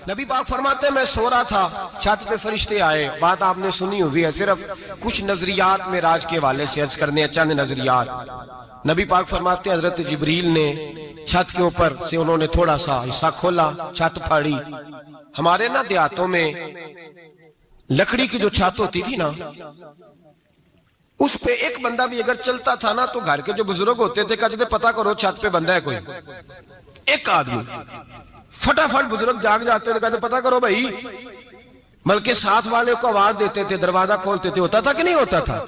نبی پاک فرماتے ہیں میں سو رہا تھا، چھت پہ فرشتے آئے. بات آپ نے سنی ہوئی ہے، صرف کچھ نظریات معراج کے حوالے سے عرض کرنے ہیں، چند نظریات. نبی پاک فرماتے ہیں حضرت جبریل نے چھت کے اوپر سے انہوں نے تھوڑا سا حصہ کھولا، چھت پھاڑی. ہمارے نا دیہاتوں میں لکڑی کی جو چھت ہوتی تھی نا، اس پہ ایک بندہ بھی اگر چلتا تھا نا تو گھر کے جو بزرگ ہوتے تھے کہتے تھے پتہ کرو چھت پہ بندہ ہے کوئی. ایک آدمی فٹافٹ بزرگ جاگ جاتے ہیں، کہتے پتہ کرو بھائی. بلکہ ساتھ والے کو آواز دیتے تھے، دروازہ کھولتے تھے. ہوتا تھا کہ نہیں ہوتا تھا؟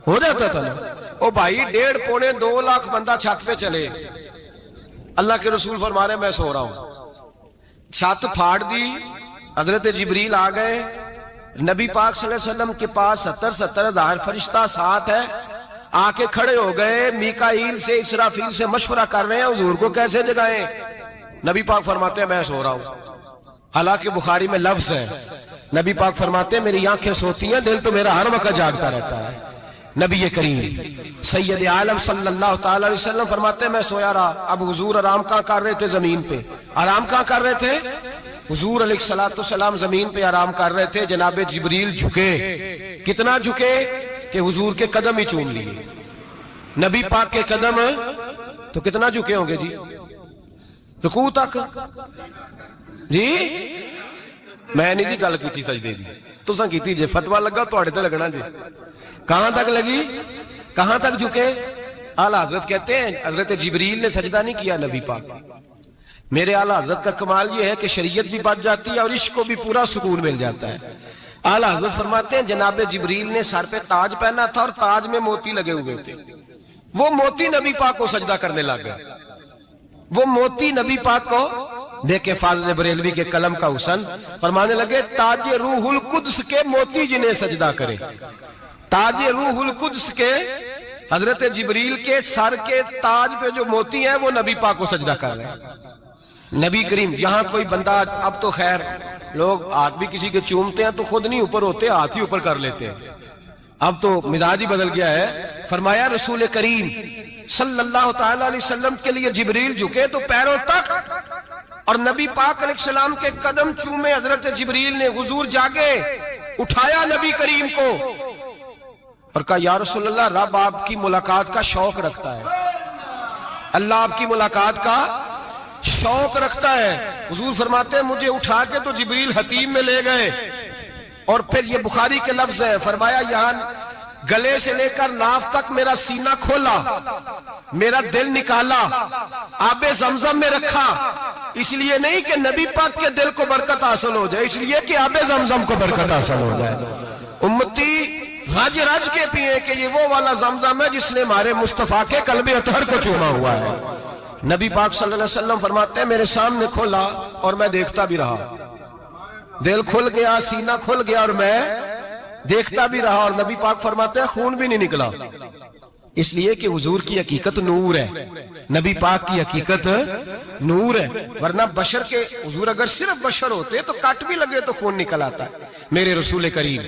ہو جاتا تھا نا. او بھائی 1.5 پونے 2 لاکھ بندہ چھت پہ چلے. اللہ کے رسول فرما رہے ہیں میں سو رہا ہوں. چھت پھاڑ دی، حضرت جبریل آ گئے. نبی پاک صلی اللہ علیہ وسلم کے پاس 70 ہزار فرشتہ ساتھ ہے. آ کے کھڑے ہو گئے، میکائیل سے اسرافیل سے مشورہ کر رہے ہیں حضور کو کیسے جگائیں. نبی پاک فرماتے ہیں میں سو رہا ہوں. حالانکہ بخاری میں لفظ ہے، نبی پاک فرماتے ہیں میری آنکھیں سوتی ہیں، دل تو میرا ہر وقت جاگتا رہتا ہے. نبی کریم سید عالم صلی اللہ تعالی علیہ وسلم فرماتے ہیں میں سویا رہا. اب حضور آرام کہاں کر رہے تھے؟ زمین پہ. آرام کہاں کر رہے تھے؟ حضور علیہ السلام زمین پہ آرام کر رہے تھے. جناب جبریل جھکے. کتنا جھکے کہ حضور کے قدم ہی چوم لیے. نبی پاک کے قدم تو کتنا جھکے ہوں گے جی؟ رکوع تک. جی میں نہیں جی گل کی سجدے دی، تساں کیتی جے. فتویٰ لگا تواڈے تے لگنا جی. کہاں تک لگی؟ کہاں تک جھکے؟ اعلیٰ حضرت کہتے ہیں حضرت جبریل نے سجدہ نہیں کیا نبی پاک. میرے اعلیٰ حضرت کا کمال یہ ہے کہ شریعت بھی بچ جاتی ہے اور عشق کو بھی پورا سکون مل جاتا ہے. اعلیٰ حضرت فرماتے ہیں جناب جبریل نے سر پہ تاج پہنا تھا اور تاج میں موتی لگے ہوئے تھے. وہ موتی نبی پاک کو سجدہ کرنے لگ گئے. وہ موتی نبی پاک کو دیکھیں فاضل بریلوی کے قلم کا حسن، فرمانے لگے تاج روح القدس کے موتی جنہیں سجدہ کرے. تاج روح القدس کے حضرت جبریل کے سر کے تاج پہ جو موتی ہیں وہ نبی پاک کو سجدہ کر رہے ہیں. نبی کریم یہاں کوئی بندہ، اب تو خیر لوگ ہاتھ بھی کسی کے چومتے ہیں تو خود نہیں اوپر ہوتے، ہاتھ ہی اوپر کر لیتے ہیں. اب تو مزاج ہی بدل گیا ہے. فرمایا رسول کریم صلی اللہ تعالی علیہ وسلم کے لیے جبریل جھکے تو پیروں تک، اور نبی پاک علیہ السلام کے قدم چومے. حضرت جبریل نے حضور جاگے، اٹھایا نبی کریم کو اور کہا یا رسول اللہ رب آپ کی ملاقات کا شوق رکھتا ہے. اللہ آپ کی ملاقات کا شوق رکھتا ہے. حضور فرماتے ہیں مجھے اٹھا کے تو جبریل حتیم میں لے گئے. اور پھر یہ بخاری کے لفظ ہے، فرمایا یہاں گلے سے لے کر ناف تک میرا سینہ کھولا، میرا دل نکالا، آب زمزم میں رکھا. اس لیے نہیں کہ نبی پاک کے دل کو برکت حاصل ہو جائے، اس لیے کہ آب زمزم کو برکت حاصل ہو جائے. امتی رج رج کے پیئے کہ یہ وہ والا زمزم ہے جس نے ہمارے مصطفیٰ کے قلب اطہر کو چوما ہوا ہے. نبی پاک صلی اللہ علیہ وسلم فرماتے ہیں میرے سامنے کھولا اور میں دیکھتا بھی رہا. دل کھل گیا، سینہ کھل گیا اور میں دیکھتا بھی رہا. اور نبی پاک فرماتے ہیں خون بھی نہیں نکلا، اس لیے کہ حضور کی حقیقت نور ہے. نبی پاک کی حقیقت نور ہے. ورنہ بشر کے حضور اگر صرف بشر ہوتے تو کٹ بھی لگے تو خون نکل آتا ہے. میرے رسول کریم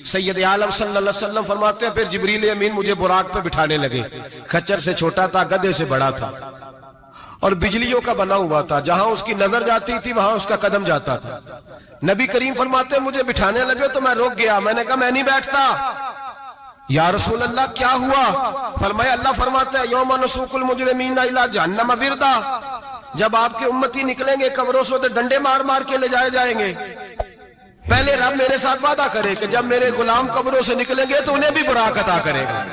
سید عالم صلی اللہ علیہ وسلم فرماتے ہیں پھر جبریل امین مجھے براق پہ بٹھانے لگے. خچر سے چھوٹا تھا، گدھے سے بڑا تھا اور بجلیوں کا بنا ہوا تھا. جہاں اس کی نظر جاتی تھی وہاں اس کا قدم جاتا تھا. نبی کریم فرماتے ہیں مجھے بٹھانے لگے تو میں رک گیا. میں نے کہا میں نہیں بیٹھتا. یا رسول اللہ کیا ہوا؟ فرمایا اللہ فرماتے ہیں یوم نسوق المجرمین الی جہنم وردا. جب آپ کے امتی نکلیں گے قبروں سے ڈنڈے مار مار کے لے جائے جائیں گے. پہلے رب میرے ساتھ وعدہ کرے کہ جب میرے غلام قبروں سے نکلیں گے تو انہیں بھی براق عطا کرے گا.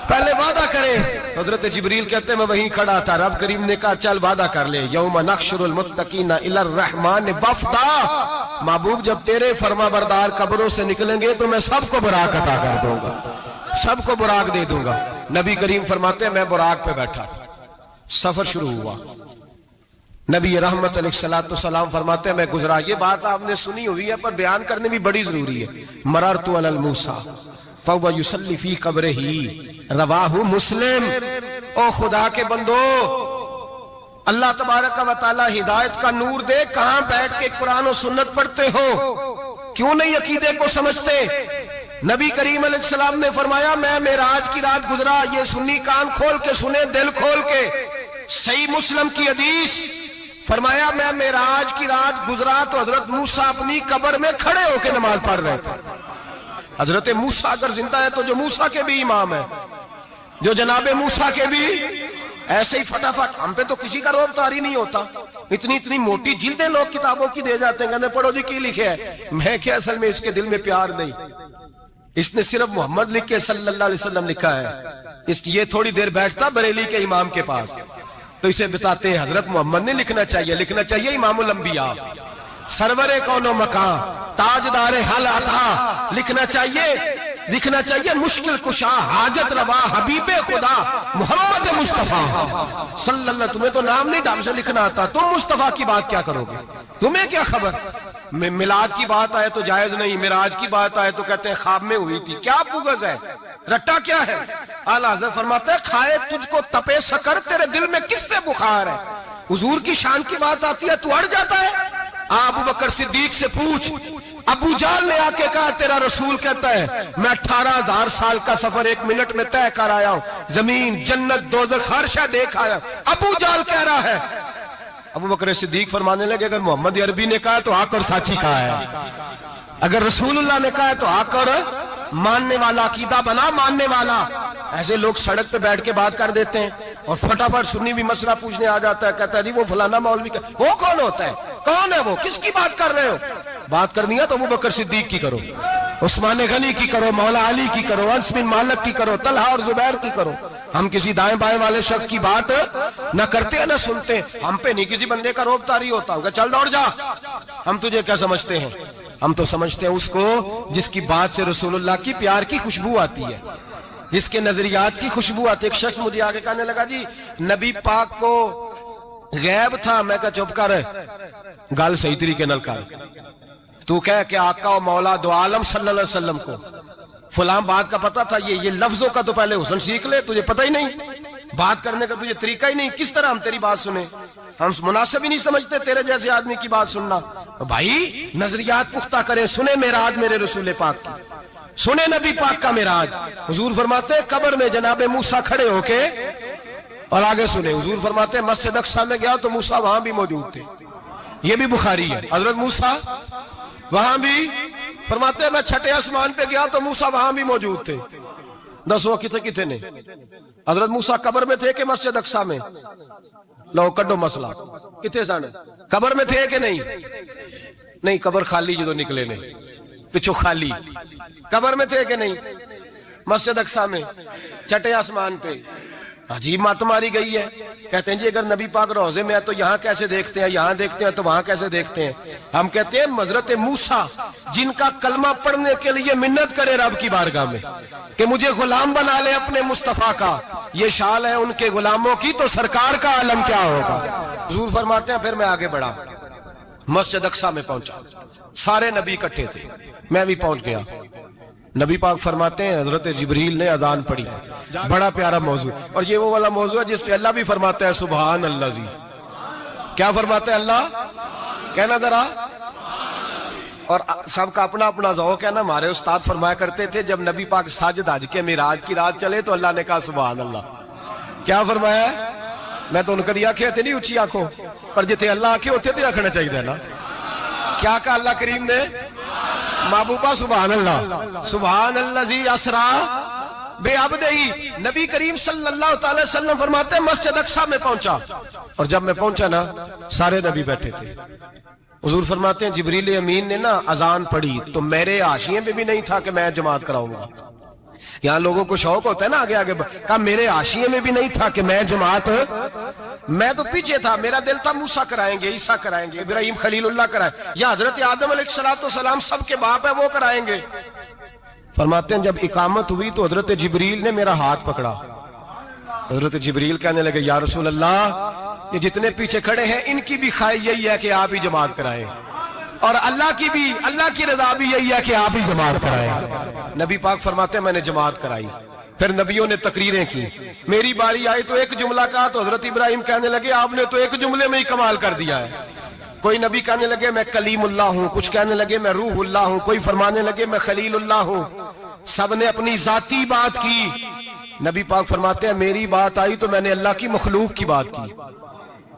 پہلے وعدہ کرے. حضرت جبریل کہتے ہیں میں وہیں کھڑا تھا. رب کریم نے کہا چل وعدہ کر لے. یوم نحشر المتقین الی الرحمن وفدا. محبوب جب تیرے فرما بردار قبروں سے نکلیں گے تو میں سب کو براق عطا کر دوں گا، سب کو براق دے دوں گا. نبی کریم فرماتے ہیں میں براق پہ بیٹھا. سفر شروع ہوا. نبی رحمت علیہ السلام فرماتے ہیں میں گزرا. یہ بات آپ نے سنی ہوئی ہے پر بیان کرنے بھی بڑی ضروری ہے. مررت علی الموسیٰ فہو یصلی فی قبرہ رواہ مسلم. او خدا کے بندو، اللہ تبارک و تعالی ہدایت کا نور دے. کہاں بیٹھ کے قرآن و سنت پڑھتے ہو؟ کیوں نہیں عقیدے کو سمجھتے؟ نبی کریم علیہ السلام نے فرمایا میں معراج کی رات گزرا. یہ سنی کان کھول کے سنے، دل کھول کے. صحیح مسلم کی حدیث فرمایا میں معراج کی رات گزرا تو حضرت موسیٰ اپنی قبر میں کھڑے ہو کے نماز پڑھ رہے تھے. حضرت موسیٰ اگر زندہ ہے تو جو موسیٰ کے بھی امام ہے, جو جناب موسیٰ کے بھی ایسے ہی فٹافٹ. ہم پہ تو کسی کا روب طاری نہیں ہوتا, اتنی موٹی جلدیں لوگ کتابوں کی دے جاتے ہیں, کہتے ہیں پڑھو جی کی لکھے ہے. میں کیا اصل میں اس کے دل میں پیار نہیں, اس نے صرف محمد لکھ کے صلی اللہ علیہ وسلم لکھا ہے. یہ تھوڑی دیر بیٹھتا بریلی کے امام کے پاس تو اسے بتاتے ہیں حضرت محمد نے لکھنا چاہیے امام الانبیاء, سرور کون و مکان, تاجدار حل عطا, لکھنا چاہیے مشکل کشا, حاجت روا, حبیب خدا محمد مصطفیٰ صلی اللہ علیہ وسلم. تمہیں تو نام نہیں ڈھنگ سے لکھنا آتا, تم مصطفیٰ کی بات کیا کرو گے, تمہیں کیا خبر. میلاد کی بات آئے تو جائز نہیں, معراج کی بات آئے تو کہتے ہیں خواب میں ہوئی تھی. کیا بغض ہے, رٹا کیا ہے. اعلیٰ حضرت فرماتے ہیں کھائے تجھ کو تپے سکر, تیرے دل میں کس سے بخار ہے. حضور کی شان کی بات آتی ہے تو اڑ جاتا ہے. ابو بکر صدیق سے پوچھ, ابو جہل نے آ کے کہا تیرا رسول کہتا ہے میں 18,000 سال کا سفر 1 منٹ میں طے کر آیا ہوں, زمین جنت دوزخ ہر شے دیکھ آیا. ابو جہل کہہ رہا ہے. ابو بکر صدیق فرمانے لگے اگر محمد عربی نے کہا تو آ کر سچی کہا ہے, اگر رسول اللہ نے کہا ہے تو آ کر ماننے والا, عقیدہ بنا ماننے والا. ایسے لوگ سڑک پہ بیٹھ کے بات کر دیتے ہیں اور فٹافٹ سنی بھی مسئلہ پوچھنے آ جاتا ہے, کہتا ہے جی وہ فلانا مولوی کا, وہ کون ہوتا ہے, کون ہے وہ, کس کی بات کر رہے ہو. بات کرنی ہے تو ابو بکر صدیق کی کرو, عثمان غنی کی کرو, مولا علی کی کرو, انس بن مالک کی کرو, طلحہ اور زبیر کی کرو. ہم کسی دائیں بائیں والے شخص کی بات نہ کرتے ہیں نہ سنتے. ہم پہ نہیں کسی بندے کا روب طاری ہوتا کہ چل دوڑ جا. ہم تجھے کیا سمجھتے ہیں, ہم تو سمجھتے ہیں اس کو جس کی بات سے رسول اللہ کی پیار کی خوشبو آتی ہے, جس کے نظریات کی خوشبو آتی ہے. ایک شخص مجھے آگے کہنے لگا جی نبی پاک کو غیب تھا. میں کہا چپ کر, گل صحیح طریقے نال کر. تو کہہ کہ آقا و مولا دو عالم صلی اللہ علیہ وسلم کو فلاں بات کا پتہ تھا, یہ لفظوں کا تو پہلے حسن سیکھ لے, تجھے پتہ ہی نہیں, بات کرنے کا تجھے طریقہ ہی نہیں, کس طرح ہم تیری بات سنیں. ہم مناسب ہی نہیں سمجھتے تیرے جیسے آدمی کی بات سننا. بھائی نظریات پختہ کریں, سنیں معراج میرے رسول پاک کی, سنیں نبی پاک کا معراج. حضور فرماتے قبر میں جناب موسیٰ کھڑے ہو کے, اور آگے سنیں حضور فرماتے مسجد اقصی میں گیا تو موسیٰ وہاں بھی موجود تھے. یہ بھی بخاری ہے. حضرت موسیٰ وہاں بھی, فرماتے ہیں میں چھٹے آسمان پہ گیا تو موسیٰ وہاں بھی موجود تھے. دسو کتنے نے, حضرت موسیٰ قبر میں تھے کہ مسجد اقصی میں, لو کڈو مسئلہ, کتنے سن قبر میں تھے کہ نہیں, قبر خالی جدو نکلے نے پچھو خالی, قبر میں تھے کہ نہیں, مسجد اقصی میں, چھٹے آسمان پہ. عجیب مات ماری گئی ہے. کہتے ہیں جی اگر نبی پاک روزے میں ہے تو یہاں کیسے دیکھتے ہیں, یہاں دیکھتے ہیں تو وہاں کیسے دیکھتے ہیں. ہم کہتے ہیں حضرت موسیٰ جن کا کلمہ پڑھنے کے لیے منت کرے رب کی بارگاہ میں کہ مجھے غلام بنا لے اپنے مصطفیٰ کا, یہ شال ہے ان کے غلاموں کی, تو سرکار کا عالم کیا ہوگا. حضور فرماتے ہیں پھر میں آگے بڑھا, مسجد اقصی میں پہنچا, سارے نبی اکٹھے تھے, میں بھی پہنچ گیا. نبی پاک فرماتے ہیں حضرت جبریل نے اذان پڑھی. بڑا پیارا موضوع, اور یہ وہ والا موضوع ہے جس پہ اللہ بھی فرماتا ہے سبحان اللہ جی. کیا فرماتا ہے اللہ, کہنا ذرا. اور سب کا اپنا اپنا ذوق ہے نا. ہمارے استاد فرمایا کرتے تھے جب نبی پاک ساجد حج کے معراج کی رات چلے تو اللہ نے کہا سبحان اللہ. کیا فرمایا ہے, میں تو ان کدی آنکھیں تھے نہیں اچھی آنکھوں, پر جتنے اللہ آنکھیں ہوتے تھے آنکھنا چاہیے نا. کیا کہا اللہ کریم نے, محبوبہ سبحان اللہ, سبحان اللہ جی اسرا بے عبدہی. نبی کریم صلی اللہ تعالی وسلم فرماتے ہیں مسجد اقصی میں پہنچا, اور جب میں پہنچا نا سارے نبی بیٹھے تھے. حضور فرماتے ہیں جبریل امین نے نا اذان پڑھی تو میرے حاشیے میں بھی نہیں تھا کہ میں جماعت کراؤں گا. یہاں لوگوں کو شوق ہوتا ہے نا آگے آگے, کہا میرے حاشیے میں بھی نہیں تھا کہ میں جماعت, میں تو پیچھے تھا. میرا دل تھا موسیٰ کرائیں گے, عیسیٰ کرائیں گے, ابراہیم خلیل اللہ کرائیں, یا حضرت آدم علیہ السلام سب کے باپ ہے وہ کرائیں گے. فرماتے ہیں جب اقامت ہوئی تو حضرت جبریل نے میرا ہاتھ پکڑا. حضرت جبریل کہنے لگے یا رسول اللہ یہ جتنے پیچھے کھڑے ہیں ان کی بھی خواہش یہی ہے کہ آپ ہی جماعت کرائیں, اور اللہ کی رضا بھی یہی ہے کہ آپ ہی جماعت کرائیں. نبی پاک فرماتے ہیں میں نے جماعت کرائی. پھر نبیوں نے تقریریں کی. میری باری آئی تو ایک جملہ کہا تو حضرت ابراہیم کہنے لگے آپ نے تو ایک جملے میں ہی کمال کر دیا ہے. کوئی نبی کہنے لگے میں کلیم اللہ ہوں, کچھ کہنے لگے میں روح اللہ ہوں, کوئی فرمانے لگے میں خلیل اللہ ہوں. سب نے اپنی ذاتی بات کی. نبی پاک فرماتے ہیں میری بات آئی تو میں نے اللہ کی مخلوق کی بات کی.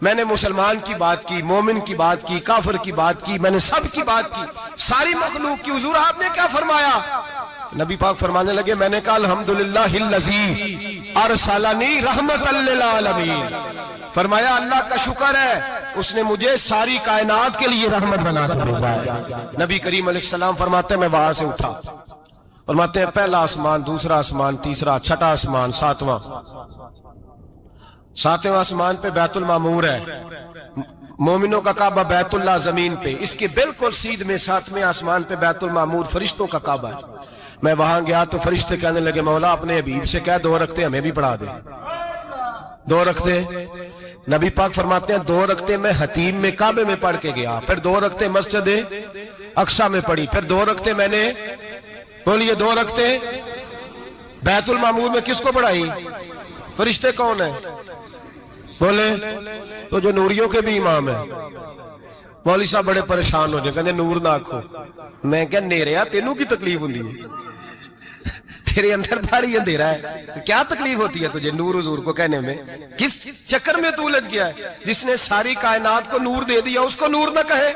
میں نے مسلمان کی بات کی، مومن کی بات کی، کافر کی بات کی، میں نے سب کی بات کی، ساری مخلوق کی۔ حضور آپ نے کیا فرمایا؟ نبی پاک فرمانے لگے میں نے کہا الحمدللہ الذی ارسلنی رحمۃ للعالمین، فرمایا اللہ کا شکر ہے اس نے مجھے ساری کائنات کے لیے رحمت بنا کر بھیجا ہے۔ نبی کریم علیہ السلام فرماتے ہیں میں وہاں سے اٹھا، فرماتے ہیں پہلا آسمان، دوسرا آسمان، تیسرا، چھٹا آسمان، ساتواں آسمان پہ بیت المعمور ہے، مومنوں کا کعبہ بیت اللہ زمین پہ، اس کے بالکل سیدھ میں ساتویں آسمان پہ بیت المعمور فرشتوں کا کعبہ ہے۔ میں وہاں گیا تو فرشتے کہنے لگے مولا اپنے حبیب سے کہہ 2 رکعتیں ہمیں بھی پڑھا دے۔ 2 رکعتیں نبی پاک فرماتے ہیں 2 رکعتیں میں حتیم میں کعبے میں پڑھ کے گیا، پھر 2 رکعتیں مسجد اقصی میں پڑھی، پھر 2 رکعتیں میں نے بولیے 2 رکعتیں بیت المعمور میں کس کو پڑھائی؟ فرشتے کون ہیں؟ بولے تو جو نوریوں کے بھی امام ہیں۔ مولوی صاحب بڑے پریشان ہو جائے، کہتے نور نہ آکھو۔ میں کہ نیریا تینوں کی تکلیف ہوندی ہے، تیرے اندر بھاری اندھیرا ہے، کیا تکلیف ہوتی ہے تجھے نور حضور کو کہنے میں؟ کس چکر میں تو الجھ گیا ہے؟ جس نے ساری کائنات کو نور دے دیا اس کو نور نہ کہے،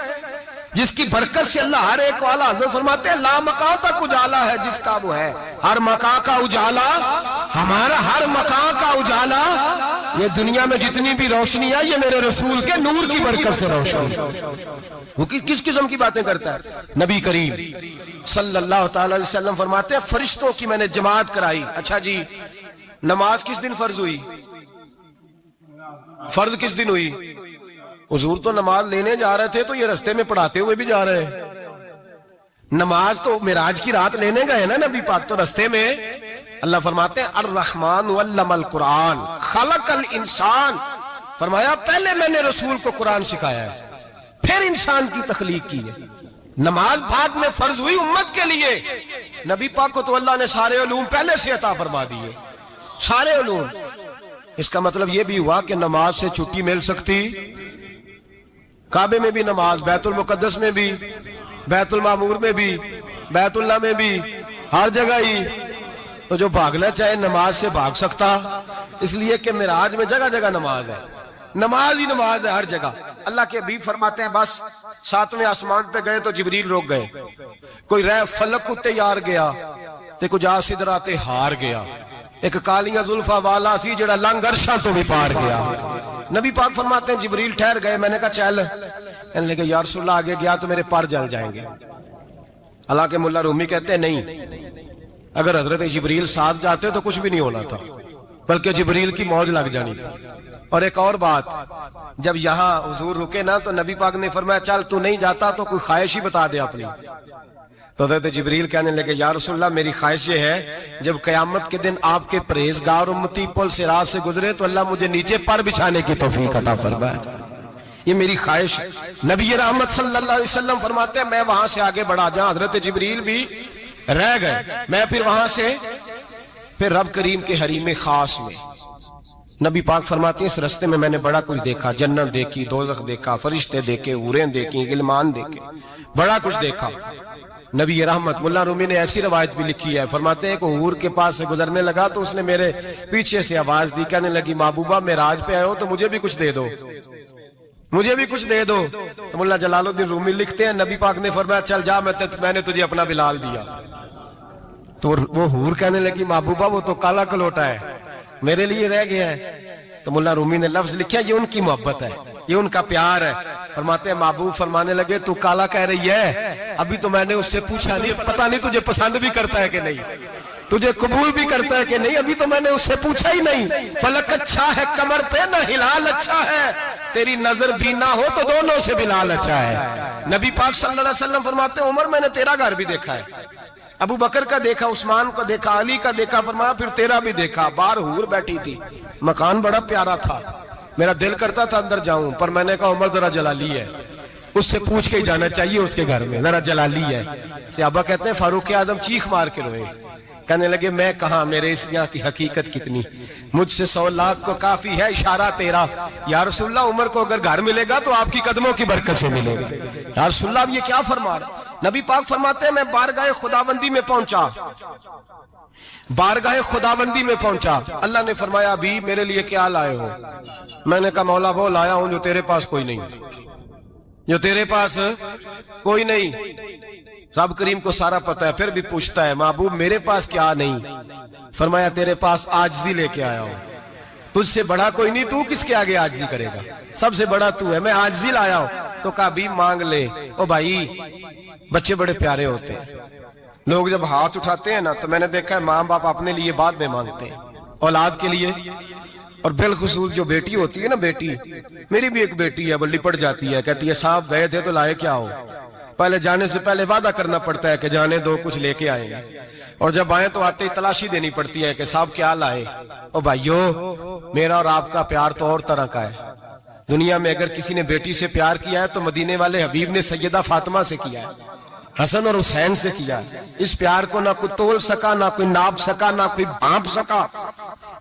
جس کی برکت سے اللہ ہر ایک والا، حضرت فرماتے ہیں لا مکان تک اجالا ہے جس کا وہ ہے، ہر مکان کا اجالا ہمارا، ہر مکان کا اجالا، یہ دنیا میں جتنی بھی روشنی ہے یہ میرے رسول کے نور کی برکت سے روشن ہے۔ وہ کس قسم کی باتیں کرتا ہے؟ نبی کریم صلی اللہ تعالی علیہ وسلم فرماتے ہیں فرشتوں کی میں نے جماعت کرائی۔ اچھا جی نماز کس دن فرض ہوئی؟ فرض کس دن ہوئی؟ حضور تو نماز لینے جا رہے تھے تو یہ رستے میں پڑھاتے ہوئے بھی جا رہے ہیں۔ نماز تو معراج کی رات لینے گئے نا نبی پاک، تو رستے میں اللہ فرماتے ہیں الرحمن علم القرآن خلق الانسان، فرمایا پہلے میں نے رسول کو قرآن سکھایا ہے پھر انسان کی تخلیق کی ہے۔ نماز بعد میں فرض ہوئی امت کے لیے، نبی پاک کو تو اللہ نے سارے علوم پہلے سے عطا فرما دیے، سارے علوم۔ اس کا مطلب یہ بھی ہوا کہ نماز سے چھٹی مل سکتی، کعبے میں بھی نماز، بیت المقدس میں بھی، بیت المعمور میں بھی، بیت اللہ میں بھی، ہر جگہ ہی۔ تو جو بھاگنا چاہے نماز سے بھاگ سکتا، اس لیے کہ معراج میں جگہ جگہ نماز ہے، نماز ہی نماز ہے ہر جگہ۔ اللہ کے حبیب فرماتے ہیں بس 7ویں آسمان پہ گئے تو جبریل روک گئے، کوئی رہ فلک کو تیار گیا تے کچھ سدرات ہار گیا، ایک کالیاں زلفاں والا سی جڑا لنگ عرشاں تو بھی پار گیا۔ نبی پاک فرماتے ہیں جبریل ٹھہر گئے، میں نے کہا چل، کہنے لگے یا رسول اللہ آگے گیا تو میرے پر جل جائیں گے۔ حالانکہ ملا رومی کہتے ہیں نہیں، اگر حضرت جبریل ساتھ جاتے تو کچھ بھی نہیں ہونا تھا، بلکہ جبریل کی موج لگ جانی تھی۔ اور ایک اور بات، جب یہاں حضور رکے نا تو نبی پاک نے فرمایا چل تو نہیں جاتا تو کوئی خواہش ہی بتا دے اپنی۔ تو حضرت جبریل کہنے لگے یا رسول اللہ میری خواہش یہ ہے جب قیامت کے دن آپ کے پرہیزگار امتی پل سے راہ سے گزرے تو اللہ مجھے نیچے پر بچھانے کی توفیق عطا فرمائے، یہ میری خواہش ہے۔ نبی رحمت صلی اللہ علیہ وسلم فرماتے ہیں میں وہاں سے آگے بڑھا جہاں حضرت جبریل بھی رہ گئے، میں پھر وہاں سے پھر رب کریم کے حریم خاص میں۔ نبی پاک فرماتے ہیں اس رستے میں میں نے بڑا کچھ دیکھا، جنت دیکھی، دوزخ دیکھا، فرشتے دیکھے، حوریں دیکھی، غلمان دیکھے، بڑا کچھ دیکھا۔ نبی رحمت ملا رومی نے ایسی روایت بھی لکھی ہے، فرماتے ہیں کہ حور کے پاس سے گزرنے لگا تو اس نے میرے پیچھے سے آواز دی، کہنے لگی محبوبہ معراج پہ آئے ہو تو مجھے بھی کچھ دے دو، مجھے بھی کچھ دے دو۔ تو ملا جلال الدین رومی لکھتے ہیں نبی پاک نے فرمایا چل جا میں نے تجھے اپنا بلال دیا۔ تو وہ حور کہنے لگی محبوبہ وہ تو کالا کلوٹا ہے، میرے لیے رہ گیا ہے۔ تو ملا رومی نے لفظ لکھا یہ ان کی محبت ہے، یہ ان کا پیار ہے۔ فرماتے ہیں محبوب فرمانے لگے تو کالا کہہ رہی ہے، ابھی تو میں نے اس سے پوچھا نہیں، پتہ نہیں تجھے پسند بھی کرتا ہے کہ نہیں، تجھے قبول بھی کرتا ہے کہ نہیں، ابھی تو میں نے اس سے پوچھا ہی نہیں۔ فلک اچھا ہے کمر پہ نہ ہلال اچھا ہے، تیری نظر بھی نہ ہو تو دونوں سے بلال اچھا ہے۔ نبی پاک صلی اللہ علیہ وسلم فرماتے ہیں عمر میں نے تیرا گھر بھی دیکھا ہے، ابو بکر کا دیکھا، عثمان کا دیکھا، علی کا دیکھا، فرمایا پھر تیرا بھی دیکھا۔ باہر حور بیٹھی تھی، مکان بڑا پیارا تھا، میرا دل کرتا تھا اندر جاؤں، پر میں نے کہا عمر ذرا جلالی ہے، اس سے پوچھ کے ہی جانا چاہیے اس کے گھر میں، ذرا جلالی ہے۔ صحابہ کہتے ہیں فاروق اعظم چیخ مار کے روئے، کہنے لگے میں کہاں، میرے اس یہاں کی حقیقت کتنی، مجھ سے 100 لاکھ کو کافی ہے اشارہ تیرا۔ یا رسول اللہ عمر کو اگر گھر ملے گا تو آپ کی قدموں کی برکت سے ملے گا۔ یا رسول اللہ اب یہ کیا فرما رہا ہے؟ نبی پاک فرماتے ہیں میں بارگاہ خداوندی میں پہنچا، بارگاہ خداوندی میں پہنچا، اللہ نے فرمایا ابھی میرے لیے کیا لائے ہو؟ میں نے کہا مولا وہ لایا ہوں جو تیرے پاس کوئی نہیں، جو تیرے پاس کوئی نہیں۔ رب کریم کو سارا پتہ ہے، پھر بھی پوچھتا ہے محبوب میرے پاس کیا نہیں؟ فرمایا تیرے پاس عاجزی لے کے آیا ہوں، تجھ سے بڑا کوئی نہیں، تو کس کے آگے عاجزی کرے گا، سب سے بڑا تو ہے، میں عاجزی لایا ہوں۔ تو کہا بھی مانگ لے۔ او بھائی بچے بڑے پیارے ہوتے ہیں، لوگ جب ہاتھ اٹھاتے ہیں نا تو میں نے دیکھا ہے ماں باپ اپنے لیے بعد میں مانگتے ہیں، اولاد کے لیے، اور بالخصوص جو بیٹی ہوتی ہے نا، بیٹی میری بھی ایک بیٹی ہے، وہ لپٹ جاتی ہے، کہتی ہے صاحب گئے تھے تو لائے کیا ہو؟ پہلے جانے سے پہلے وعدہ کرنا پڑتا ہے کہ جانے دو کچھ لے کے آئیں گے، اور جب آئیں تو آتے ہی تلاشی دینی پڑتی ہے کہ صاحب کیا لائے۔ او بھائیو میرا اور آپ کا پیار تو اور طرح کا ہے، دنیا میں اگر کسی نے بیٹی سے پیار کیا ہے تو مدینے والے حبیب نے سیدہ فاطمہ سے کیا ہے، حسن اور حسین سے کیا ہے۔ اس پیار کو نہ کوئی تول سکا، نہ کوئی ناپ سکا، نہ کوئی بھانپ سکا۔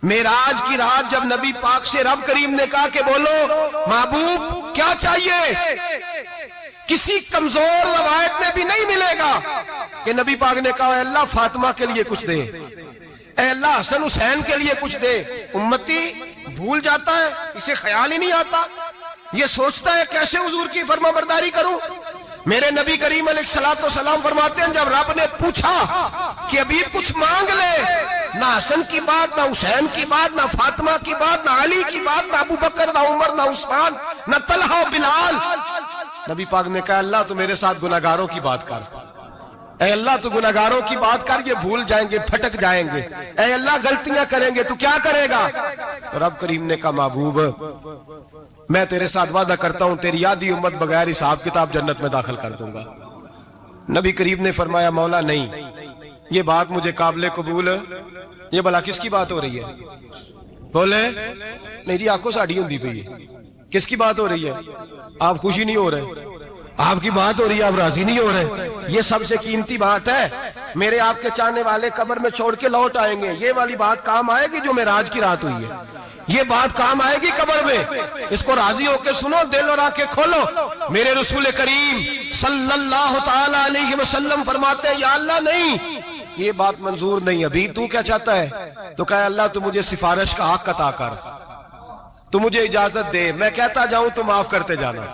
معراج کی رات جب نبی پاک سے رب کریم نے کہا کہ بولو محبوب کیا چاہیے، کسی کمزور روایت میں بھی نہیں ملے گا کہ نبی پاک نے کہا اے اللہ فاطمہ کے لیے کچھ دے، اے اللہ حسن حسین کے لیے کچھ دے۔ امتی بھول جاتا ہے، اسے خیال ہی نہیں آتا، یہ سوچتا ہے کیسے حضور کی فرما برداری کروں۔ میرے نبی کریم علیہ الصلوۃ والسلام فرماتے ہیں جب رب نے پوچھا کہ ابھی کچھ مانگ لے، نہ حسن کی بات، نہ حسین کی بات، نہ فاطمہ کی بات، نہ علی کی بات، نہ ابو بکر، نہ عمر، نہ عثمان، نہ طلحہ بلال، نبی پاک نے کہا اللہ تو میرے ساتھ گناہگاروں کی بات کر، اے اللہ تو گناہگاروں کی بات کر، یہ بھول جائیں گے، پھٹک جائیں گے، اے اللہ غلطیاں کریں گے تو کیا کرے گا؟ تو رب کریم نے کہا محبوب میں تیرے ساتھ وعدہ کرتا ہوں تیری آدھی امت بغیر حساب کتاب جنت میں داخل کر دوں گا۔ نبی کریم نے فرمایا مولا نہیں، یہ بات مجھے قابل قبول، یہ بھلا کس کی بات ہو رہی ہے؟ بولے میری آنکھوں سے اڑی ہوندی پئی ہے، کس کی بات ہو رہی ہے؟ آپ خوشی نہیں ہو رہے، آپ کی بات ہو رہی ہے، آپ راضی نہیں ہو رہے، یہ سب سے قیمتی بات ہے۔ میرے آپ کے چاہنے والے قبر میں چھوڑ کے لوٹ آئیں گے، یہ والی بات کام آئے گی جو معراج کی رات ہوئی ہے، یہ بات کام آئے گی قبر میں، اس کو راضی ہو کے سنو، دل اور آنکھیں کھولو۔ میرے رسول کریم صلی اللہ تعالی علیہ وسلم فرماتے ہیں یا اللہ نہیں، یہ بات منظور نہیں، ابھی تو کیا چاہتا ہے؟ تو کہا اللہ تو مجھے سفارش کا حق عطا کر، تو مجھے اجازت دے، میں کہتا جاؤں تو معاف کرتے جانا۔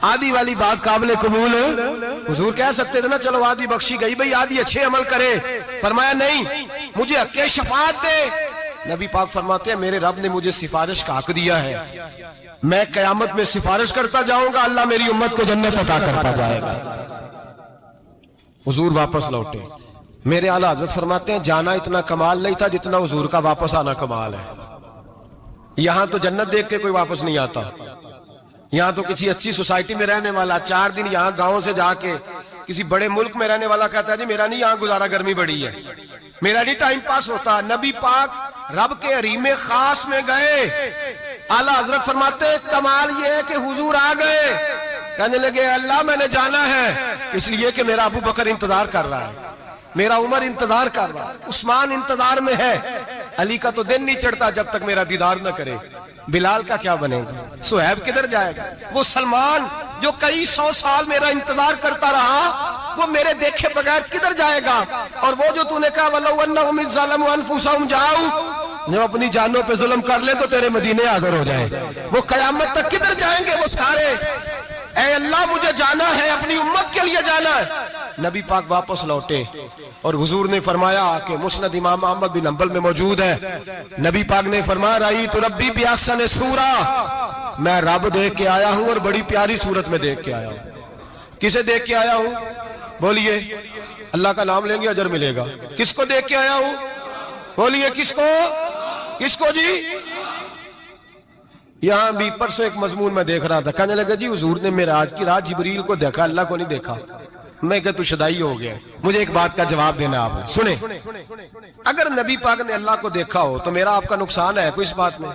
آدھی والی بات قابل قبول، حضور کہہ سکتے تھے نا چلو آدھی بخشی گئی بھئی آدھی اچھے عمل کرے، فرمایا نہیں مجھے حق شفاعت دے۔ نبی پاک فرماتے ہیں میرے رب نے مجھے سفارش کا حق دیا ہے، میں قیامت میں سفارش کرتا جاؤں گا، اللہ میری امت کو جنت عطا کرتا جائے گا۔ حضور واپس لوٹے، میرے اعلیٰ حضرت فرماتے ہیں جانا اتنا کمال نہیں تھا جتنا حضور کا واپس آنا کمال ہے۔ یہاں تو جنت دیکھ کے کوئی واپس نہیں آتا، یہاں تو کسی اچھی سوسائٹی میں رہنے والا 4 دن یہاں گاؤں سے جا کے کسی بڑے ملک میں رہنے والا کہتا ہے جی میرا نہیں یہاں گزارا، گرمی بڑی ہے، میرا نہیں ٹائم پاس ہوتا۔ نبی پاک رب کے حریم خاص میں گئے، اعلیٰ حضرت فرماتے کمال یہ ہے کہ حضور آ گئے، کہنے لگے اللہ میں نے جانا ہے اس لیے کہ میرا ابو بکر انتظار کر رہا ہے، میرا عمر انتظار کر رہا ہے، عثمان انتظار میں ہے، علی کا تو دن نہیں چڑھتا جب تک میرا دیدار نہ کرے، بلال کا کیا بنے گا، صہیب کدھر جائے گا، وہ سلمان جو کئی 100 سال میرا انتظار کرتا رہا وہ میرے دیکھے بغیر کدھر جائے گا، اور وہ جو تو نے کہا وَلَوْ أَنَّهُمْ إِذْ ظَلَمُوا أَنفُسَهُمْ جَاءُوا، جو اپنی جانوں پہ ظلم کر لے تو تیرے مدینے حاضر ہو جائیں، وہ قیامت تک کدھر جائیں گے وہ سارے، اے اللہ مجھے جانا ہے، اپنی امت کے لیے جانا ہے۔ نبی پاک واپس لوٹے اور حضور نے فرمایا کہ مسند امام احمد بن حنبل میں موجود ہے، نبی پاک نے فرمایا رأیت ربی بأحسن صورہ، میں رب دیکھ کے آیا ہوں اور بڑی پیاری صورت میں دیکھ کے آیا ہوں۔ کسے دیکھ کے آیا ہوں؟ بولیے، اللہ کا نام لیں گے اجر ملے گا۔ کس کو دیکھ کے آیا ہوں؟ بولیے کس کو؟ کس کو جی؟ یہاں بھی پرسوں ایک مضمون میں دیکھ رہا تھا، کہنے لگا جی حضور نے معراج کی رات جبریل کو دیکھا، اللہ کو نہیں دیکھا۔ میں کہ تو شدائی ہو گیا، مجھے ایک بات کا جواب دینا آپ نے سنیں، اگر نبی پاک نے اللہ کو دیکھا ہو تو میرا آپ کا نقصان ہے کوئی اس بات میں؟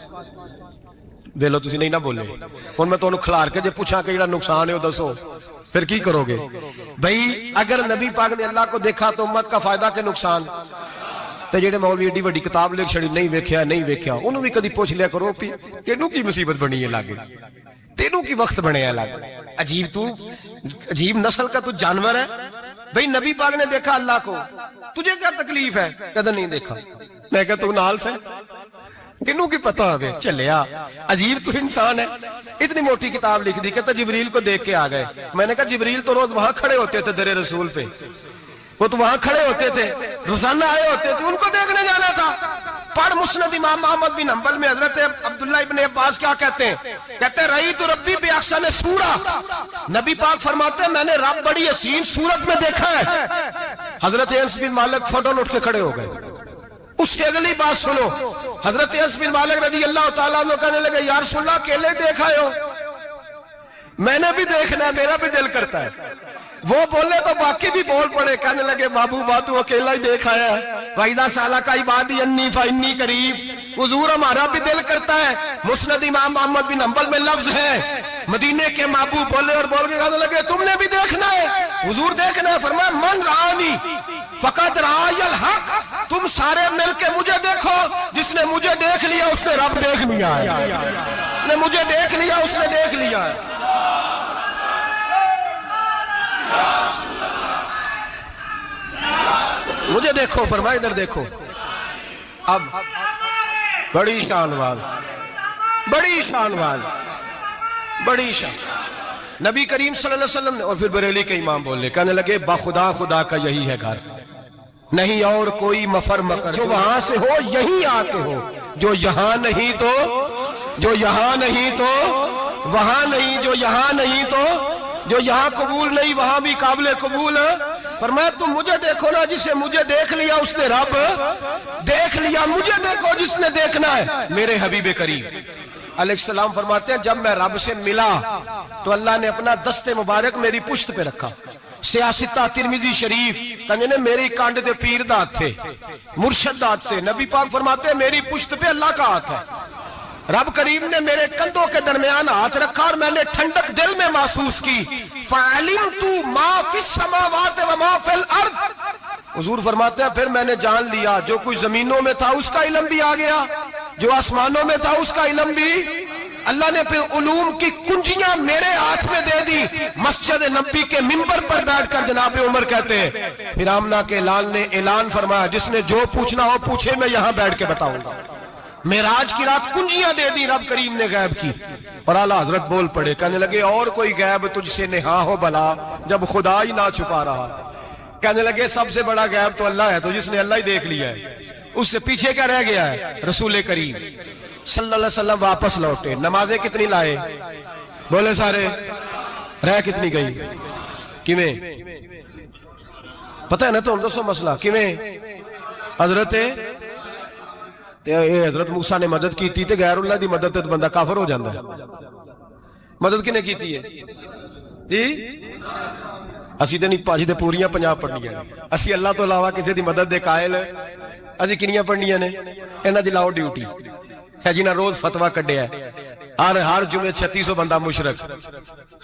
ویلو تسی نہیں نہ بولے، اور میں تو انہوں کھلار کے جے پوچھا کہ جڑا نقصان ہے وہ دسو، پھر کی کرو گے؟ بھئی اگر نبی پاک نے اللہ کو دیکھا تو امت کا فائدہ کے نقصان؟ تے جڑے مولوی ایڈی وڈی کتاب لکھ چھڑی نہیں ویکھیا نہیں ویکھیا، انہوں بھی کدی پوچھ لیا کرو تینوں کی مصیبت بنی ہے لاگے، تینوں کی وقت بنے الگ. عجیب نسل کا تو جانور ہے بھئی. نبی پاک نے دیکھا اللہ کو, تجھے کیا تکلیف ہے؟ کہتا نہیں دیکھا. میں کہتا تو نال سے کنوں کی پتہ ہوئے چلیا. عجیب تو انسان ہے. اتنی موٹی کتاب لکھ دی. کہتا جبریل کو دیکھ کے آ گئے. میں نے کہا جبریل تو روز وہاں کھڑے ہوتے تھے در رسول پہ, وہ تو وہاں کھڑے ہوتے تھے, روزانہ آئے ہوتے تھے, ان کو دیکھنے جانا تھا. پڑھ مسند امام محمد بن حنبل میں حضرت عبداللہ ابن عباس کیا کہتے ہیں؟ کہتے ہیں رأیت ربی بأحسن سورہ. نبی پاک فرماتے ہیں میں نے رب بڑی حسین صورت میں دیکھا ہے. حضرت انس بن مالک فوٹو اٹھ کے کھڑے ہو گئے. اس کی اگلی بات سنو. حضرت انس بن مالک رضی اللہ تعالیٰ عنہ کہنے لگے یا رسول اللہ اکیلے دیکھا ہو؟ میں نے بھی دیکھنا ہے, میرا بھی دل کرتا ہے. وہ بولے تو باقی بھی بول پڑے. کہنے لگے محبوبہ تو اکیلا ہی دیکھا ہے. وَإِذَا سَأَلَكَ عِبَادِي عَنِّي فَإِنِّي قَرِيبٌ. حضور ہمارا بھی دل کرتا ہے. مسند امام محمد بن حنبل میں لفظ ہے مدینے کے محبوب بولے اور بول کے کہنے لگے تم نے بھی دیکھنا ہے؟ حضور دیکھنا ہے. فرمایا من رآنی فقد رآی الحق. تم سارے مل کے مجھے دیکھو. جس نے مجھے دیکھ لیا اس نے رب دیکھ لیا ہے. جس نے مجھے دیکھ لیا اس نے دیکھ لیا ہے. مجھے دیکھو. فرمایا ادھر دیکھو. اب بڑی شان وال, بڑی شان وال, بڑی شان. نبی کریم صلی اللہ علیہ وسلم نے, اور پھر بریلی کے امام بولے, کہنے لگے بخدا خدا کا یہی ہے گھر, نہیں اور کوئی مفر مکر. جو وہاں سے ہو یہی آتے ہو, جو یہاں نہیں تو, جو یہاں نہیں تو وہاں نہیں, جو یہاں نہیں تو, جو یہاں قبول نہیں وہاں بھی قابل قبول. فرمایا تم مجھے دیکھو نا, جسے مجھے دیکھ لیا اس نے رب دیکھ لیا. مجھے دیکھو جس نے دیکھنا ہے. میرے حبیب کریم علیہ السلام فرماتے ہیں جب میں رب سے ملا تو اللہ نے اپنا دست مبارک میری پشت پہ رکھا. سیاستہ ترمذی شریف کہنے میری کانڈ دے پیر دات تھے, مرشد دات تھے. نبی پاک فرماتے ہیں میری پشت پہ اللہ کا ہاتھ ہے. رب کریم نے میرے کندھوں کے درمیان ہاتھ رکھا اور میں نے ٹھنڈک دل میں محسوس کی. فَعَلِمْتُ مَا فِي السَّمَاوَاتِ وَمَا فِي الْأَرْضِ. حضور فرماتے ہیں پھر میں نے جان لیا جو کچھ زمینوں میں تھا اس کا علم بھی آ گیا, جو آسمانوں میں تھا اس کا علم بھی. اللہ نے پھر علوم کی کنجیاں میرے ہاتھ میں دے دی. مسجد نبی کے منبر پر بیٹھ کر جناب عمر کہتے ہیں پھر آمنہ کے لال نے اعلان فرمایا جس نے جو پوچھنا ہو پوچھے, میں یہاں بیٹھ کے بتاؤں گا. معراج کی رات کنجیاں دے دی رب کریم نے غیب کی. اور اعلیٰ حضرت بول پڑے, کہنے لگے اور کوئی غیب تجھ سے نہا ہو بلا جب خدا ہی نہ چھپا رہا. کہنے لگے سب سے بڑا غیب تو اللہ ہے, تو جس نے اللہ ہی دیکھ لیا ہے. اس سے پیچھے کیا رہ گیا ہے؟ رسول کریم صلی اللہ علیہ وسلم واپس لوٹے. نمازیں کتنی لائے؟ بولے سارے. رہ کتنی گئی؟ کیویں پتہ ہے نا؟ تو ہم دوسو مسئلہ کیویں حضرت موسیٰ نے مدد کی تھی تے غیر اللہ دی مدد تے بندہ کافر ہو جاندہ ہے. مدد کنے کی تھی ہے جی؟ اسی تے نہیں پاجی دے پوریاں 50 پڑھنیاں نے. اسی اللہ تو علاوہ کسی دی مدد دے قائل ہے. اسی کنیاں پڑھنیاں نے. انہاں دی لاؤ ڈیوٹی ہے جنہاں روز فتوہ کڈیا ہے. ہر جمعے 3600 بندہ مشرک,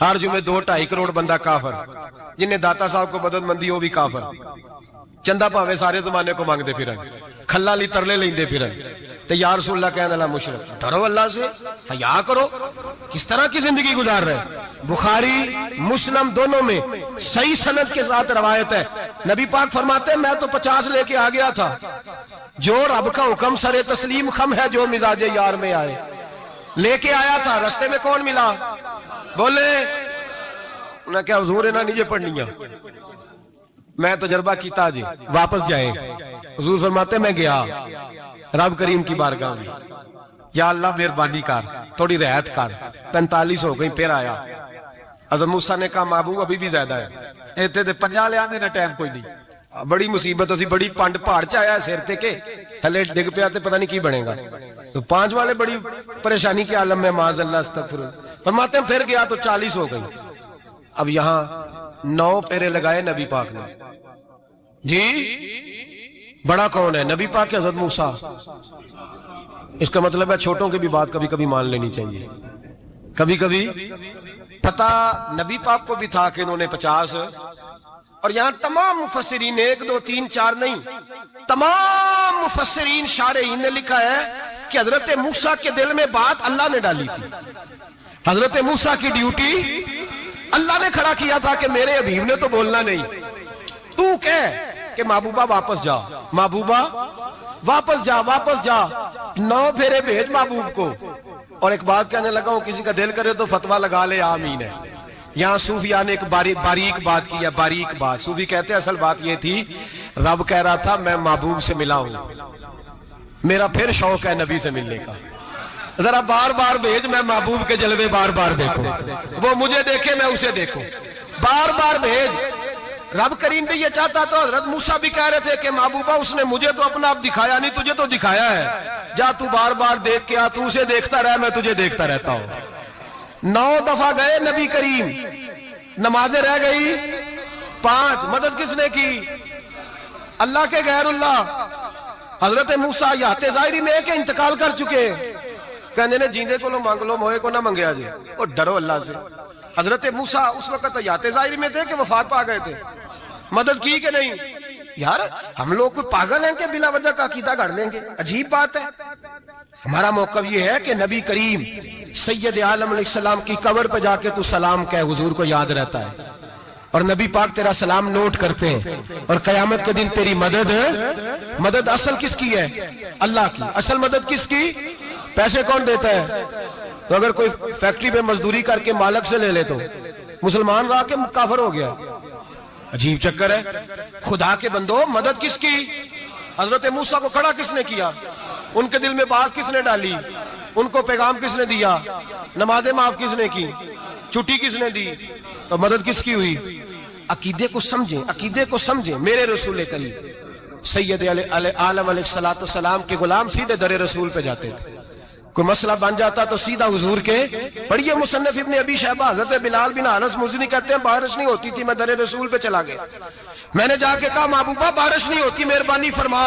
ہر جمعے 2-2.5 کروڑ بندہ کافر. جنہیں داتا صاحب کو مدد مندی ہو بھی کافر. چندہ پاوے سارے زمانے کو مانگ دے پھرن, کھلا لی ترلے لیں دے پھرن. تے یا رسول اللہ کہنے اللہ مشرک. ڈرو اللہ سے, حیا کرو. کس طرح کی زندگی گزار رہے ہیں؟ بخاری مسلم دونوں میں صحیح سند کے ساتھ روایت ہے. نبی پاک فرماتے ہیں میں تو 50 لے کے آ گیا تھا. جو رب کا حکم سر تسلیم خم ہے جو مزاج یار میں آئے. لے کے آیا تھا, رستے میں کون ملا؟ بولے انہیں کیا حضور انہاں نیجے پڑھنیاں, میں تجربہ کیتا جی واپس جائیں. حضور فرماتے میں گیا رب کریم کی بارگاہ میں, یا اللہ مہربانی کر تھوڑی رعایت کر. 45 ہو گئی. پھر آیا حضرت موسیٰ نے کہا محبوب ابھی بھی زیادہ ہے. ایتے دے 50 لے آنے نہ ٹائم کوئی نہیں. بڑی مصیبت اسی بڑی پانڈ پہاڑ چایا ہے سیر تے کے تھلے ڈگ پیا تے پتہ نہیں کی بنے گا. تو 5 والے بڑی پریشانی کے عالم میں معاذ اللہ استغفر. فرماتے ہیں پھر گیا تو 40 ہو گئی. اب یہاں 9 پھیرے لگائے نبی پاک نے جی. بڑا کون ہے؟ نبی پاک کے حضرت موسیٰ. اس کا مطلب ہے چھوٹوں کی بھی بات کبھی کبھی مان لینی چاہیے. کبھی کبھی پتہ نبی پاک کو بھی تھا کہ انہوں نے 50. اور یہاں تمام مفسرین 1 2 3 4 نہیں, تمام مفسرین شارحین نے لکھا ہے کہ حضرت موسیٰ کے دل میں بات اللہ نے ڈالی تھی. حضرت موسیٰ کی ڈیوٹی اللہ نے کھڑا کیا تھا کہ میرے حبیب نے تو بولنا نہیں، تو کہہ کہ محبوبہ واپس جا، محبوبہ واپس جا، واپس جا، 9 پھیرے بھیج محبوب کو۔ اور ایک بات کہنے لگا ہوں، کسی کا دل کرے تو فتویٰ لگا لے، آمین ہے۔ یہاں صوفیاء نے ایک باریک بات کی ہے، باریک بات۔ صوفی کہتے ہیں اصل بات یہ تھی، رب کہہ رہا تھا میں محبوب سے ملا ہوں، میرا پھر شوق ہے نبی سے ملنے کا، ذرا بار بار بھیج، میں محبوب کے جلوے بار بار دیکھوں، وہ مجھے دیکھے میں اسے دیکھوں، بار بار بھیج۔ رب کریم بھی یہ چاہتا تو حضرت موسیٰ بھی کہہ رہے تھے کہ محبوبہ اس نے مجھے تو اپنا آپ دکھایا نہیں، تجھے تو دکھایا ہے، جا تو بار بار دیکھ کے آ، تو اسے دیکھتا رہ، میں تجھے دیکھتا رہتا ہوں۔ 9 دفعہ گئے نبی کریم، نمازیں رہ گئی 5، مدد کس نے کی؟ اللہ کے غیر اللہ۔ حضرت موسیٰ یات ظاہری میں کہ انتقال کر چکے، کہنے نے جیندے کو لو مانگ لو، موئے کو نہ منگیا جی، اور ڈرو اللہ سے۔ حضرت موسیٰ اس وقت یات ظاہری میں تھے کہ وفات پا گئے تھے، مدد کی کہ نہیں؟ یار ہم لوگ کوئی پاگل ہیں کہ بلا وجہ کا عقیدہ گھڑ لیں گے؟ عجیب بات ہے۔ ہمارا موقف یہ ہے کہ نبی کریم سید عالم علیہ السلام کی قبر پہ جا کے تو سلام کہے، حضور کو یاد رہتا ہے، اور نبی پاک تیرا سلام نوٹ کرتے ہیں، اور قیامت کے دن تیری مدد اصل کس کی ہے؟ اللہ کی۔ اصل مدد کس کی؟ پیسے کون دیتا ہے؟ تو اگر کوئی فیکٹری پہ مزدوری کر کے مالک سے لے لے تو مسلمان رہا کہ کافر ہو گیا؟ عجیب چکر ہے۔ خدا کے بندو، مدد کس کی؟ حضرت موسیٰ کو کھڑا کس نے کیا؟ ان کے دل میں بات کس نے ڈالی؟ ان کو پیغام کس نے دیا؟ نمازیں معاف کس نے کی؟ چھٹی کس نے دی؟ تو مدد کس کی ہوئی؟ عقیدے کو سمجھیں، عقیدے کو سمجھیں۔ میرے رسول کریم سید عالم علیہ السلام کے غلام سیدھے در رسول پہ جاتے تھے، کوئی مسئلہ بن جاتا تو سیدھا حضور کے پڑھیے مصنف ابن ابی شیبہ، حضرت بلال بن حارث مزنی کہتے ہیں بارش نہیں ہوتی تھی، میں در رسول پہ چلا گیا، میں نے جا کے کہا محبوبہ بارش نہیں ہوتی، مہربانی فرما۔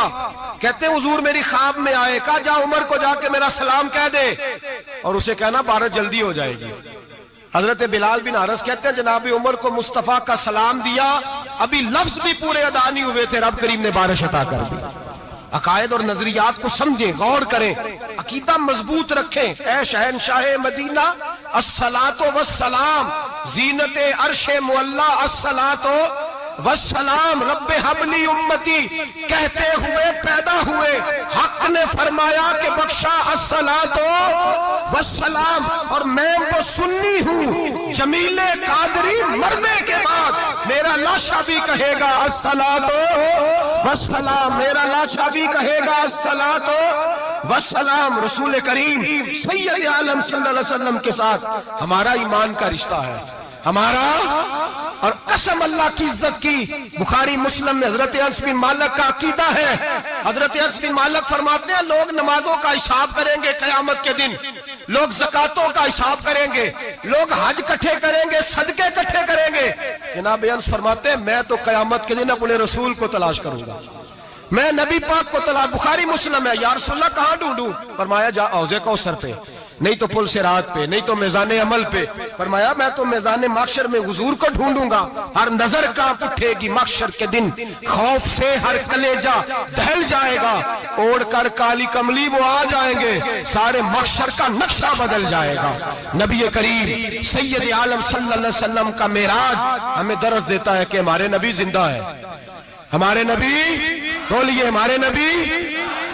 کہتے ہیں حضور میری خواب میں آئے، کہا جا عمر کو جا کے میرا سلام کہہ دے، اور اسے کہنا بارش جلدی ہو جائے گی۔ حضرت بلال بن حارث کہتے ہیں جناب عمر کو مصطفیٰ کا سلام دیا، ابھی لفظ بھی پورے ادا نہیں ہوئے تھے، رب کریم نے بارش عطا کر دی۔ عقائد اور نظریات کو سمجھیں، غور کریں، عقیدہ مضبوط رکھیں۔ اے شہنشاہ مدینہ الصلاۃ والسلام، زینت عرش معلی الصلاۃ والسلام، رب حبلی امتی کہتے ہوئے پیدا ہوئے، حق نے فرمایا کہ بخشا الصلاۃ والسلام، اور میں وہ سنی ہوں جمیل قادری مرنے کے بعد میرا لاشا بھی کہے گا الصلاۃ والسلام، میرا لاشا بھی کہے گا الصلاۃ والسلام۔ رسول کریم سید عالم صلی اللہ علیہ وسلم کے ساتھ ہمارا ایمان کا رشتہ ہے، ہمارا، اور قسم اللہ کی عزت کی، بخاری مسلم میں حضرت انس بن مالک کا عقیدہ ہے۔ حضرت انس بن مالک فرماتے ہیں لوگ نمازوں کا حساب کریں گے قیامت کے دن، لوگ زکاتوں کا حساب کریں گے، لوگ حج کٹھے کریں گے، صدقے کٹھے کریں گے۔ جناب انس فرماتے ہیں میں تو قیامت کے دن اپنے رسول کو تلاش کروں گا، میں نبی پاک کو تلاش۔ بخاری مسلم ہے، یا رسول اللہ کہاں ڈھونڈوں؟ فرمایا جا حوض کوثر پہ، نہیں تو پل صراط پہ، نہیں تو میزان عمل پہ۔ فرمایا میں تو میزان محشر میں حضور کو ڈھونڈوں گا، ہر نظر کانپ اٹھے گی محشر کے دن، خوف سے ہر کلیجہ دہل جائے گا، اوڑھ کر کالی کملی وہ آ جائیں گے، سارے محشر کا نقشہ بدل جائے گا۔ نبی کریم سید عالم صلی اللہ علیہ وسلم کا معراج ہمیں درس دیتا ہے کہ ہمارے نبی زندہ ہے، ہمارے نبی، بولیے ہمارے نبی۔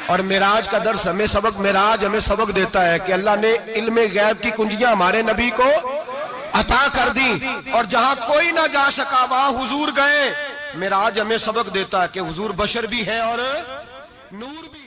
اور معراج کا درس ہمیں سبق، معراج ہمیں سبق دیتا ہے کہ اللہ نے علم غیب کی کنجیاں ہمارے نبی کو عطا کر دی، اور جہاں کوئی نہ جا سکا وہاں حضور گئے۔ معراج ہمیں سبق دیتا ہے کہ حضور بشر بھی ہے اور نور بھی